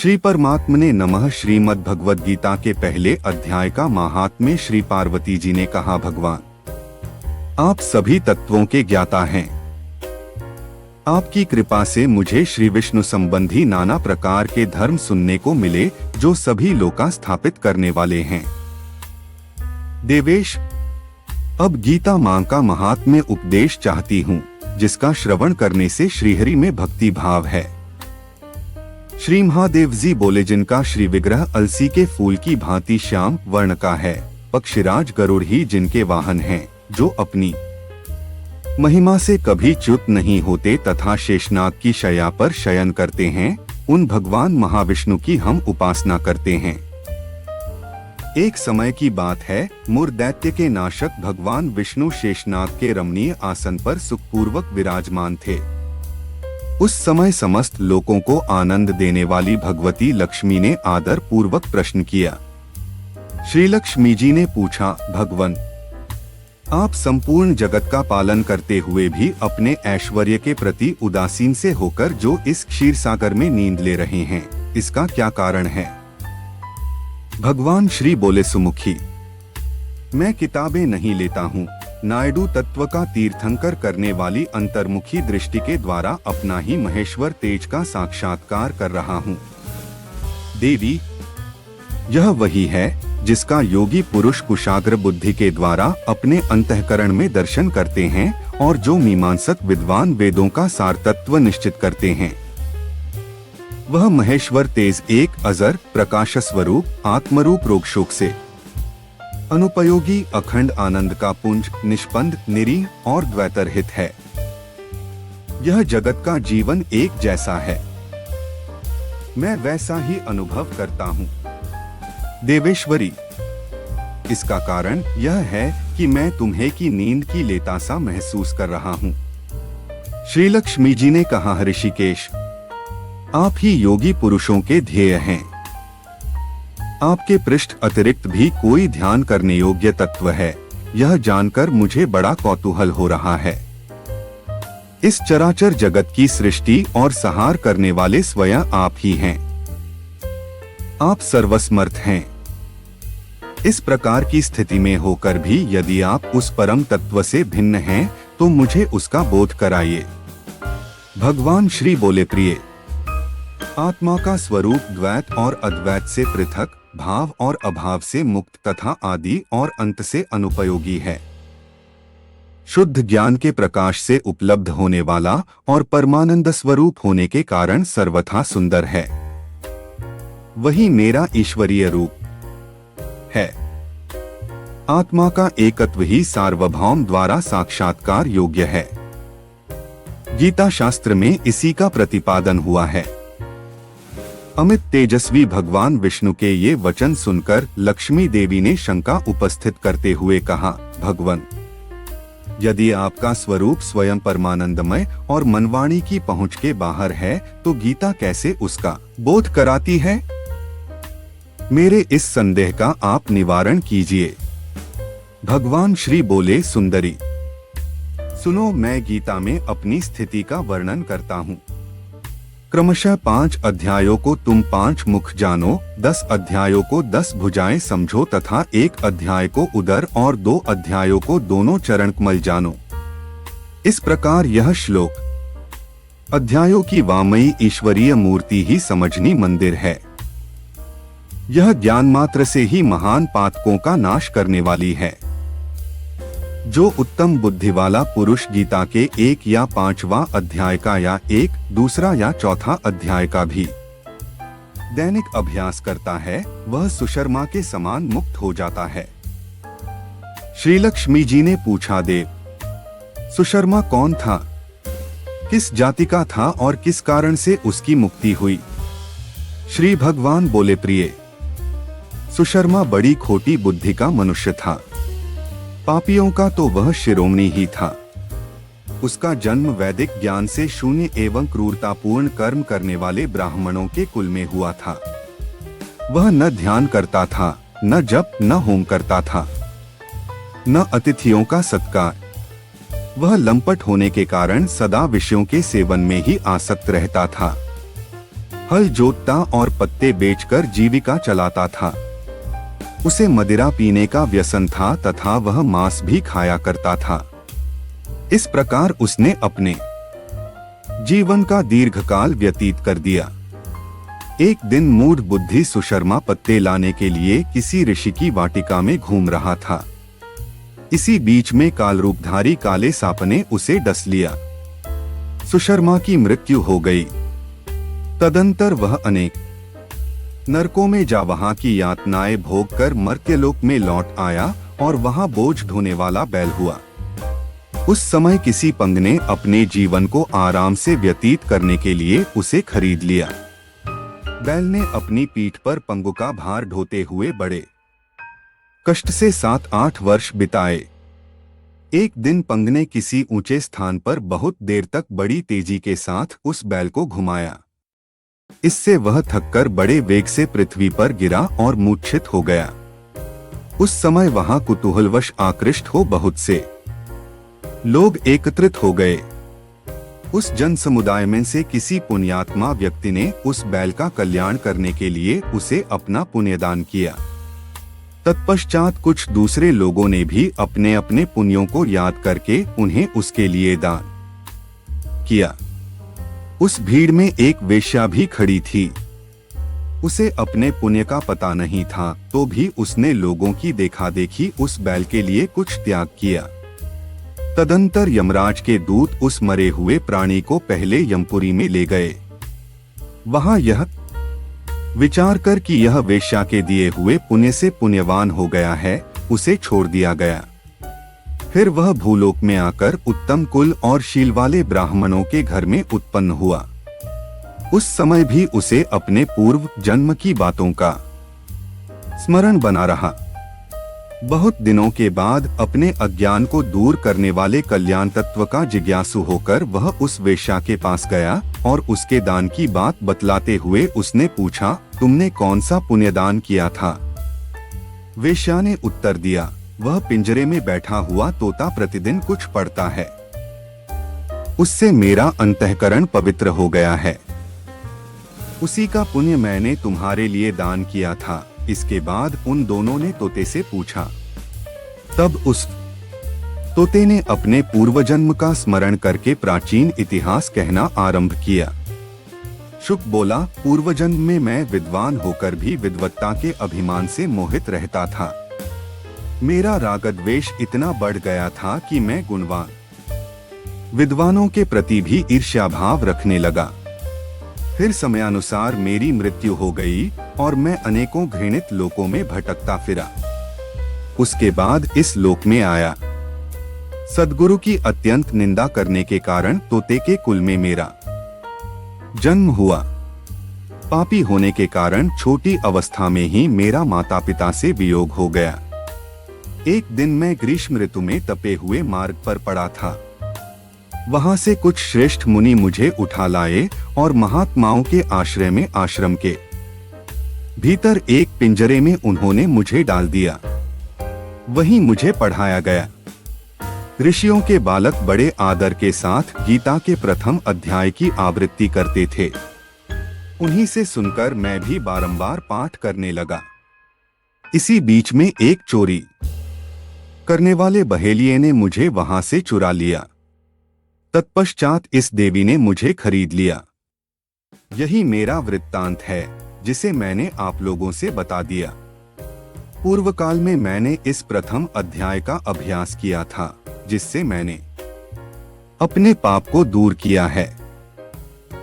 श्री परमात्मने नमः। श्रीमद् भगवद गीता के पहले अध्याय का महात्म्य। श्री पार्वती जी ने कहा, भगवान आप सभी तत्वों के ज्ञाता हैं। आपकी कृपा से मुझे श्री विष्णु संबंधी नाना प्रकार के धर्म सुनने को मिले जो सभी लोका स्थापित करने वाले हैं। देवेश, अब गीता मां का महात्म्य उपदेश चाहती हूँ, जिसका श्रवण करने से श्रीहरि में भक्ति भाव है। श्री महादेव जी बोले, जिनका श्री विग्रह अलसी के फूल की भांति श्याम वर्ण का है, पक्षीराज गरुड़ ही जिनके वाहन हैं, जो अपनी महिमा से कभी च्युत नहीं होते तथा शेषनाग की शैया पर शयन करते हैं, उन भगवान महाविष्णु की हम उपासना करते हैं। एक समय की बात है, मुर दैत्य के नाशक भगवान विष्णु शेषनाग के रमणीय आसन पर सुखपूर्वक विराजमान थे। उस समय समस्त लोगों को आनंद देने वाली भगवती लक्ष्मी ने आदर पूर्वक प्रश्न किया। श्री लक्ष्मी जी ने पूछा, भगवन आप संपूर्ण जगत का पालन करते हुए भी अपने ऐश्वर्य के प्रति उदासीन से होकर जो इस क्षीर सागर में नींद ले रहे हैं, इसका क्या कारण है? भगवान श्री बोले, सुमुखी मैं किताबें नहीं लेता हूँ, नायडू तत्व का तीर्थंकर करने वाली अंतर्मुखी दृष्टि के द्वारा अपना ही महेश्वर तेज का साक्षात्कार कर रहा हूँ। देवी, यह वही है जिसका योगी पुरुष कुशाग्र बुद्धि के द्वारा अपने अंतःकरण में दर्शन करते हैं और जो मीमांसक विद्वान वेदों का सार तत्व निश्चित करते हैं। वह महेश्वर तेज एक अजर प्रकाश स्वरूप आत्मरूप रोगशोक से अनुपयोगी अखंड आनंद का पुंज, निष्पंद, निरीह और द्वैतरहित है। यह जगत का जीवन एक जैसा है, मैं वैसा ही अनुभव करता हूँ। देवेश्वरी, इसका कारण यह है कि मैं तुम्हें की नींद की लेता सा महसूस कर रहा हूँ। श्री लक्ष्मी जी ने कहा, ऋषिकेश आप ही योगी पुरुषों के ध्येय हैं। आपके पृष्ठ अतिरिक्त भी कोई ध्यान करने योग्य तत्व है, यह जानकर मुझे बड़ा कौतूहल हो रहा है। इस चराचर जगत की सृष्टि और संहार करने वाले स्वयं आप ही हैं। आप सर्वसमर्थ हैं। इस प्रकार की स्थिति में होकर भी यदि आप उस परम तत्व से भिन्न हैं, तो मुझे उसका बोध कराइए। भगवान श्री बोले, प्रिय आत्मा का स्वरूप द्वैत और अद्वैत से पृथक, भाव और अभाव से मुक्त तथा आदि और अंत से अनुपयोगी है। शुद्ध ज्ञान के प्रकाश से उपलब्ध होने वाला और परमानंद स्वरूप होने के कारण सर्वथा सुंदर है। वही मेरा ईश्वरीय रूप है। आत्मा का एकत्व ही सार्वभौम द्वारा साक्षात्कार योग्य है। गीता शास्त्र में इसी का प्रतिपादन हुआ है। अमित तेजस्वी भगवान विष्णु के ये वचन सुनकर लक्ष्मी देवी ने शंका उपस्थित करते हुए कहा, भगवन यदि आपका स्वरूप स्वयं परमानंदमय और मनवाणी की पहुंच के बाहर है, तो गीता कैसे उसका बोध कराती है? मेरे इस संदेह का आप निवारण कीजिए। भगवान श्री बोले, सुंदरी सुनो, मैं गीता में अपनी स्थिति का वर्णन करता हूँ। क्रमशः 5 अध्यायों को तुम 5 मुख जानो, 10 अध्यायों को 10 भुजाएं समझो तथा 1 अध्याय को उदर और 2 अध्यायों को दोनों चरण कमल जानो। इस प्रकार यह श्लोक अध्यायों की वामयी ईश्वरीय मूर्ति ही समझनी मंदिर है। यह ज्ञान मात्र से ही महान पातकों का नाश करने वाली है। जो उत्तम बुद्धि वाला पुरुष गीता के 1 या 5वां अध्याय का या 1, दूसरा या चौथा अध्याय का भी दैनिक अभ्यास करता है, वह सुशर्मा के समान मुक्त हो जाता है। श्री लक्ष्मी जी ने पूछा, देव सुशर्मा कौन था? किस जाति का था और किस कारण से उसकी मुक्ति हुई? श्री भगवान बोले, प्रिय सुशर्मा बड़ी खोटी बुद्धि का मनुष्य था। पापियों का तो वह शिरोमणि ही था। उसका जन्म वैदिक ज्ञान से शून्य एवं क्रूरतापूर्ण कर्म करने वाले ब्राह्मणों के कुल में हुआ था। वह न ध्यान करता था, न जप, न होम करता था, न अतिथियों का सत्कार। वह लंपट होने के कारण सदा विषयों के सेवन में ही आसक्त रहता था। हल जोतता और पत्ते बेचकर जीविका चलाता था। उसे मदिरा पीने का व्यसन था तथा वह मांस भी खाया करता था। इस प्रकार उसने अपने जीवन का दीर्घकाल व्यतीत कर दिया। एक दिन मूढ़ बुद्धि सुशर्मा पत्ते लाने के लिए किसी ऋषि की वाटिका में घूम रहा था। इसी बीच में कालरूपधारी काले सांप ने उसे डस लिया। सुशर्मा की मृत्यु हो गई। तदंतर वह अनेक नरकों में जा वहां की यातनाएं भोग कर मर्त्यलोक में लौट आया और वहां बोझ ढोने वाला बैल हुआ। उस समय किसी पंग ने अपने जीवन को आराम से व्यतीत करने के लिए उसे खरीद लिया। बैल ने अपनी पीठ पर पंगों का भार ढोते हुए बड़े कष्ट से 7-8 वर्ष बिताए। एक दिन पंग ने किसी ऊंचे स्थान पर बहुत देर तक बड़ी तेजी के साथ उस बैल को घुमाया। इससे वह थककर बड़े वेग से पृथ्वी पर गिरा और मूर्छित हो गया। उस समय वहां कुतूहलवश आकृष्ट हो बहुत से लोग एकत्रित हो गए। उस जन समुदाय में से किसी पुण्यात्मा व्यक्ति ने उस बैल का कल्याण करने के लिए उसे अपना पुण्यदान किया। तत्पश्चात कुछ दूसरे लोगों ने भी अपने अपने पुण्यों को याद करके उन्हें उसके लिए दान किया। उस भीड़ में एक वेश्या भी खड़ी थी। उसे अपने पुण्य का पता नहीं था, तो भी उसने लोगों की देखा-देखी उस बैल के लिए कुछ त्याग किया। तदंतर यमराज के दूत उस मरे हुए प्राणी को पहले यमपुरी में ले गए। वहां यह विचार कर कि यह वेश्या के दिए हुए पुण्य से पुण्यवान हो गया है, उसे छोड़ दिया गया। फिर वह भूलोक में आकर उत्तम कुल और शील वाले ब्राह्मणों के घर में उत्पन्न हुआ। उस समय भी उसे अपने पूर्व जन्म की बातों का स्मरण बना रहा। बहुत दिनों के बाद अपने अज्ञान को दूर करने वाले कल्याण तत्व का जिज्ञासु होकर वह उस वेश्या के पास गया और उसके दान की बात बतलाते हुए उसने पूछा, तुमने कौन सा पुण्यदान किया था? वेश्या ने उत्तर दिया, वह पिंजरे में बैठा हुआ तोता प्रतिदिन कुछ पढ़ता है, उससे मेरा अंतःकरण पवित्र हो गया है। उसी का पुण्य मैंने तुम्हारे लिए दान किया था। इसके बाद उन दोनों ने तोते से पूछा। तब उस तोते ने अपने पूर्व जन्म का स्मरण करके प्राचीन इतिहास कहना आरंभ किया। शुक बोला, पूर्व जन्म में मैं विद्वान होकर भी विद्वत्ता के अभिमान से मोहित रहता था। मेरा रागद्वेष इतना बढ़ गया था कि मैं गुणवान विद्वानों के प्रति भी ईर्ष्या भाव रखने लगा। फिर समयानुसार मेरी मृत्यु हो गई और मैं अनेकों घृणित लोकों में भटकता फिरा। उसके बाद इस लोक में आया। सद्गुरु की अत्यंत निंदा करने के कारण तोते के कुल में मेरा जन्म हुआ। पापी होने के कारण छोटी अवस्था में ही मेरा माता पिता से वियोग हो गया। एक दिन मैं ग्रीष्म ऋतु में तपे हुए मार्ग पर पड़ा था। वहां से कुछ श्रेष्ठ मुनि मुझे उठा लाए और महात्माओं के आश्रय में आश्रम के भीतर एक पिंजरे में उन्होंने मुझे डाल दिया। वहीं मुझे पढ़ाया गया। ऋषियों के बालक बड़े आदर के साथ गीता के प्रथम अध्याय की आवृत्ति करते थे। उन्हीं से सुनकर मैं भी बारंबार पाठ करने लगा। इसी बीच में एक चोरी करने वाले बहेलिये ने मुझे वहां से चुरा लिया। तत्पश्चात इस देवी ने मुझे खरीद लिया। यही मेरा वृत्तांत है, जिसे मैंने आप लोगों से बता दिया। पूर्व काल में मैंने इस प्रथम अध्याय का अभ्यास किया था, जिससे मैंने अपने पाप को दूर किया है।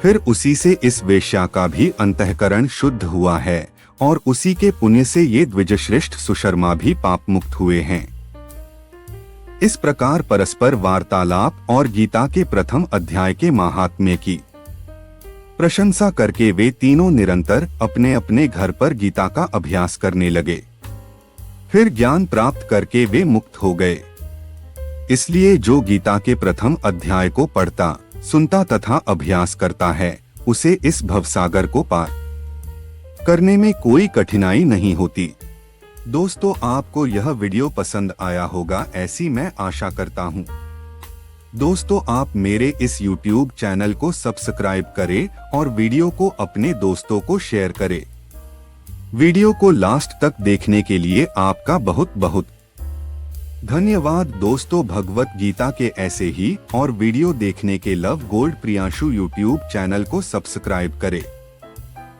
फिर उसी से इस वेश्या का भी अंतःकरण शुद्ध हुआ है और उसी के पुण्य से ये द्विजश्रेष्ठ सुशर्मा भी पाप मुक्त हुए हैं। इस प्रकार परस्पर वार्तालाप और गीता के प्रथम अध्याय के महात्म्य की प्रशंसा करके वे तीनों निरंतर अपने अपने घर पर गीता का अभ्यास करने लगे। फिर ज्ञान प्राप्त करके वे मुक्त हो गए। इसलिए जो गीता के प्रथम अध्याय को पढ़ता, सुनता तथा अभ्यास करता है, उसे इस भवसागर को पार करने में कोई कठिनाई नहीं होती। दोस्तों, आपको यह वीडियो पसंद आया होगा ऐसी मैं आशा करता हूँ। दोस्तों, आप मेरे इस YouTube चैनल को सब्सक्राइब करें और वीडियो को अपने दोस्तों को शेयर करें। वीडियो को लास्ट तक देखने के लिए आपका बहुत बहुत धन्यवाद। दोस्तों, भगवत गीता के ऐसे ही और वीडियो देखने के love gold Priyanshu YouTube channel को सब्सक्राइब करें।